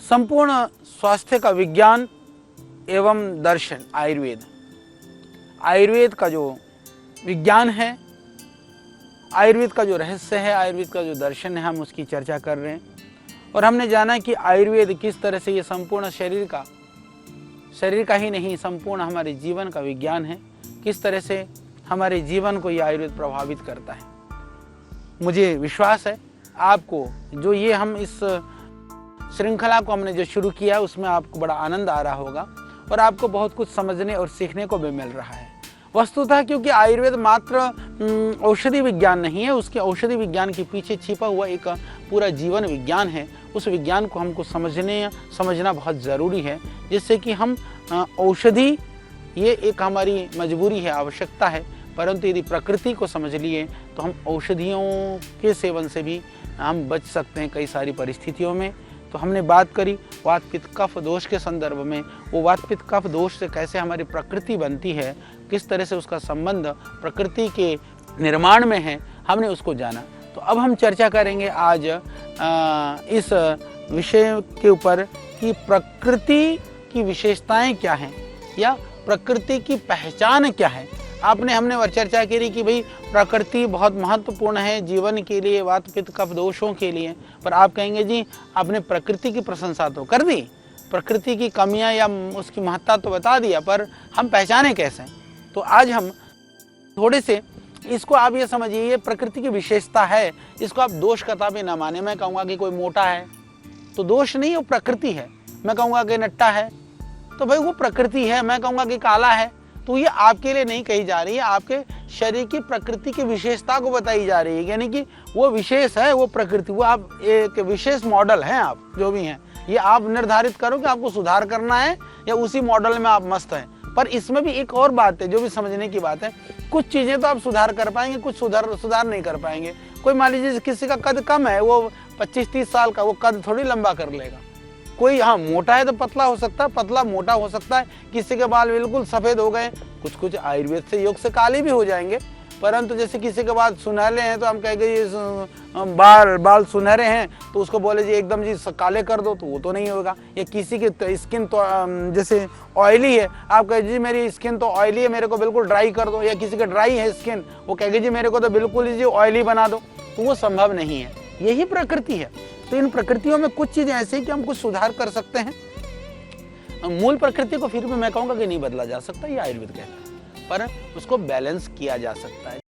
संपूर्ण स्वास्थ्य का विज्ञान एवं दर्शन आयुर्वेद का जो विज्ञान है, आयुर्वेद का जो रहस्य है, आयुर्वेद का जो दर्शन है, हम उसकी चर्चा कर रहे हैं। और हमने जाना कि आयुर्वेद किस तरह से ये संपूर्ण शरीर का ही नहीं, संपूर्ण हमारे जीवन का विज्ञान है। किस तरह से हमारे जीवन को ये आयुर्वेद प्रभावित करता है। मुझे विश्वास है आपको, जो ये हम इस श्रृंखला को हमने जो शुरू किया उसमें आपको बड़ा आनंद आ रहा होगा और आपको बहुत कुछ समझने और सीखने को भी मिल रहा है। वस्तुतः क्योंकि आयुर्वेद मात्र औषधि विज्ञान नहीं है, उसके औषधि विज्ञान के पीछे छिपा हुआ एक पूरा जीवन विज्ञान है। उस विज्ञान को हमको समझना बहुत ज़रूरी है, जिससे कि हम औषधि ये एक हमारी मजबूरी है, आवश्यकता है, परंतु यदि प्रकृति को समझ लिए तो हम औषधियों के सेवन से भी हम बच सकते हैं कई सारी परिस्थितियों में। तो हमने बात करी वात पित्त कफ दोष के संदर्भ में, वो वात पित्त कफ दोष से कैसे हमारी प्रकृति बनती है, किस तरह से उसका संबंध प्रकृति के निर्माण में है, हमने उसको जाना। तो अब हम चर्चा करेंगे आज इस विषय के ऊपर कि प्रकृति की विशेषताएं क्या हैं या प्रकृति की पहचान क्या है। हमने चर्चा करी कि भाई प्रकृति बहुत महत्वपूर्ण है जीवन के लिए, वात पित्त कफ दोषों के लिए। पर आप कहेंगे जी आपने प्रकृति की प्रशंसा तो कर दी, प्रकृति की कमियां या उसकी महत्ता तो बता दिया, पर हम पहचाने कैसे। तो आज हम थोड़े से इसको आप ये समझिए, ये प्रकृति की विशेषता है, इसको आप दोष कदापि न माने। मैं कहूँगा कि कोई मोटा है तो दोष नहीं, वो प्रकृति है। मैं कहूँगा कि नट्टा है तो भाई वो प्रकृति है। मैं कहूँगा कि काला है तो ये आपके लिए नहीं कही जा रही है, आपके शरीर की प्रकृति की विशेषता को बताई जा रही है। यानी कि वो विशेष है, वो प्रकृति, वो आप एक विशेष मॉडल हैं, आप जो भी हैं ये आप निर्धारित करो कि आपको सुधार करना है या उसी मॉडल में आप मस्त हैं। पर इसमें भी एक और बात है जो भी समझने की बात है, कुछ चीज़ें तो आप सुधार कर पाएंगे, कुछ सुधार नहीं कर पाएंगे। कोई मान लीजिए किसी का कद कम है, वो 25-30 साल का, वो कद थोड़ी लंबा कर लेगा। कोई हाँ मोटा है तो पतला हो सकता है, पतला मोटा हो सकता है। किसी के बाल बिल्कुल सफ़ेद हो गए, कुछ आयुर्वेद से योग से काले भी हो जाएंगे। परंतु जैसे किसी के बाल सुनहरे हैं तो हम कहेंगे ये बाल सुनहरे हैं तो उसको बोले जी एकदम जी काले कर दो, तो वो तो नहीं होगा। या किसी की स्किन तो जैसे ऑयली है, आप कहें जी मेरी स्किन तो ऑयली है, मेरे को बिल्कुल ड्राई कर दो। या किसी का ड्राई है स्किन, वो कहेंगे जी मेरे को तो बिल्कुल ही ऑयली बना दो, तो वो संभव नहीं है। यही प्रकृति है। तो इन प्रकृतियों में कुछ चीज़ें ऐसी कि हम कुछ सुधार कर सकते हैं। मूल प्रकृति को फिर भी मैं कहूँगा कि नहीं बदला जा सकता, ये आयुर्वेद कहता है, पर उसको बैलेंस किया जा सकता है।